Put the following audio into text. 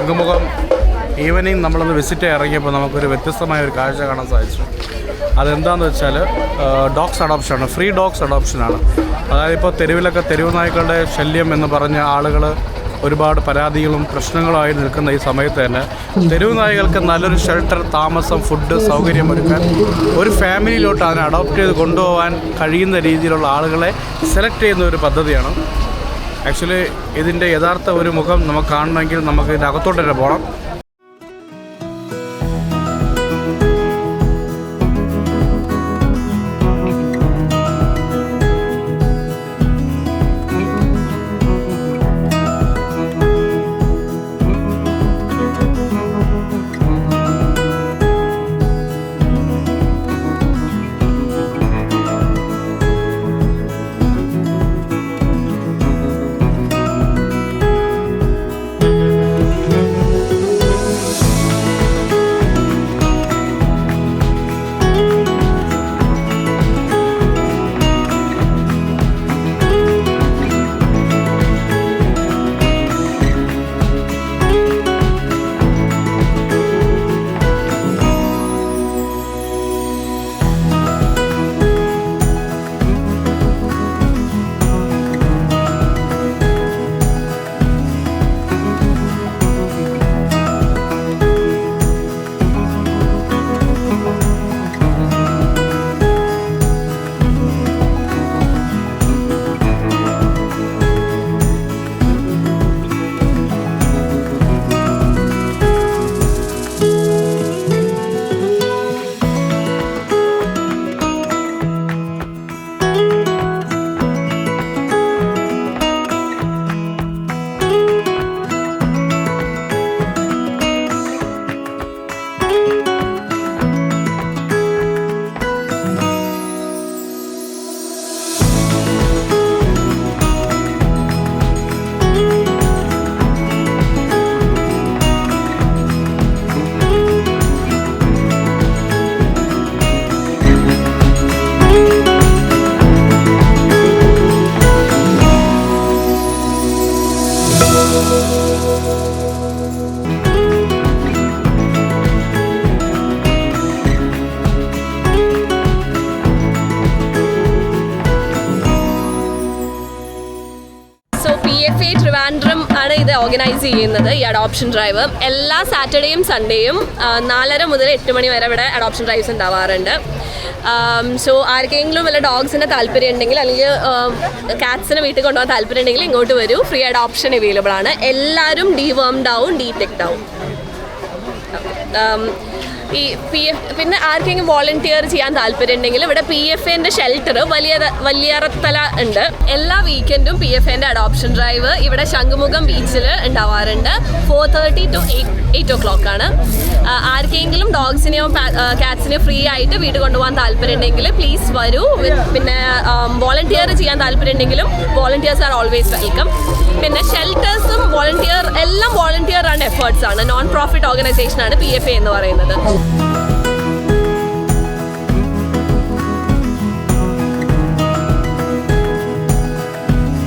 Shankhumukham evening നമ്മളൊന്ന് visit ഇറങ്ങിയപ്പോൾ നമുക്കൊരു വ്യത്യസ്തമായ ഒരു കാഴ്ച കാണാൻ സാധിച്ചു. അതെന്താണെന്ന് വെച്ചാൽ ഡോഗ്സ് അഡോപ്ഷനാണ്, ഫ്രീ ഡോഗ്സ് അഡോപ്ഷനാണ്. അതായത് ഇപ്പോൾ തെരുവിലൊക്കെ തെരുവ് നായ്ക്കളുടെ ശല്യം എന്ന് പറഞ്ഞ ആളുകൾ ഒരുപാട് പരാതികളും പ്രശ്നങ്ങളുമായി നിൽക്കുന്ന ഈ സമയത്ത് തന്നെ തെരുവ് നായ്ക്കൾക്ക് നല്ലൊരു ഷെൽട്ടർ, താമസം, ഫുഡ് സൗകര്യം ഒരുക്കാൻ ഒരു ഫാമിലിയിലോട്ട് അതിനെ അഡോപ്റ്റ് ചെയ്ത് കൊണ്ടുപോകാൻ കഴിയുന്ന രീതിയിലുള്ള ആളുകളെ സെലക്ട് ചെയ്യുന്ന ഒരു പദ്ധതിയാണ്. ആക്ച്വലി ഇതിൻ്റെ യഥാർത്ഥ ഒരു മുഖം നമുക്ക് കാണണമെങ്കിൽ നമുക്ക് ഇതിൻ്റെ അകത്തോട്ട് തന്നെ പോകണം. ട്രിവാൻഡ്രം ആണ് ഇത് ഓർഗനൈസ് ചെയ്യുന്നത്, ഈ അഡോപ്ഷൻ ഡ്രൈവ്. എല്ലാ സാറ്റർഡേയും സൺഡേയും 4:30 മുതൽ 8 മണി വരെ ഇവിടെ അഡോപ്ഷൻ ഡ്രൈവ്സ് ഉണ്ടാവാറുണ്ട്. സോ ആർക്കെങ്കിലും വല്ല ഡോഗ്സിന് താല്പര്യം ഉണ്ടെങ്കിൽ അല്ലെങ്കിൽ കാറ്റ്സിനെ വീട്ടിൽ കൊണ്ടുപോകാൻ താല്പര്യം ഉണ്ടെങ്കിൽ ഇങ്ങോട്ട് വരൂ. ഫ്രീ അഡോപ്ഷൻ അവൈലബിൾ ആണ്. എല്ലാവരും ഡീവേംഡ് ആവും, ഡീറ്റെക്ട് ആവും. ഈ പിന്നെ ആർക്കെങ്കിലും വോളണ്ടിയർ ചെയ്യാൻ താല്പര്യം ഉണ്ടെങ്കിൽ ഇവിടെ PFAൻ്റെ ഷെൽട്ടർ വലിയറത്തല ഉണ്ട്. എല്ലാ വീക്കെൻഡും PFAൻ്റെ അഡോപ്ഷൻ ഡ്രൈവ് ഇവിടെ ശംഖുമുഖം ബീച്ചിൽ ഉണ്ടാവാറുണ്ട്. 4:30 to 8 o'clock ആണ്. ആർക്കെങ്കിലും ഡോഗ്സിനെയോ കാറ്റ്സിനെയോ ഫ്രീ ആയിട്ട് വീട്ടിൽ കൊണ്ടുപോകാൻ താല്പര്യം ഉണ്ടെങ്കിൽ പ്ലീസ് വരൂ. പിന്നെ വോളണ്ടിയർ ചെയ്യാൻ താല്പര്യം ഉണ്ടെങ്കിലും വോളണ്ടിയേഴ്സ് ആർ ഓൾവേസ് വെൽക്കം. പിന്നെ ഷെൽട്ടേഴ്സും എല്ലാം വോളണ്ടിയർ ആണ്, എഫേർട്സ് ആണ്. നോൺ പ്രോഫിറ്റ് ഓർഗനൈസേഷനാണ് PFA എന്ന് പറയുന്നത്.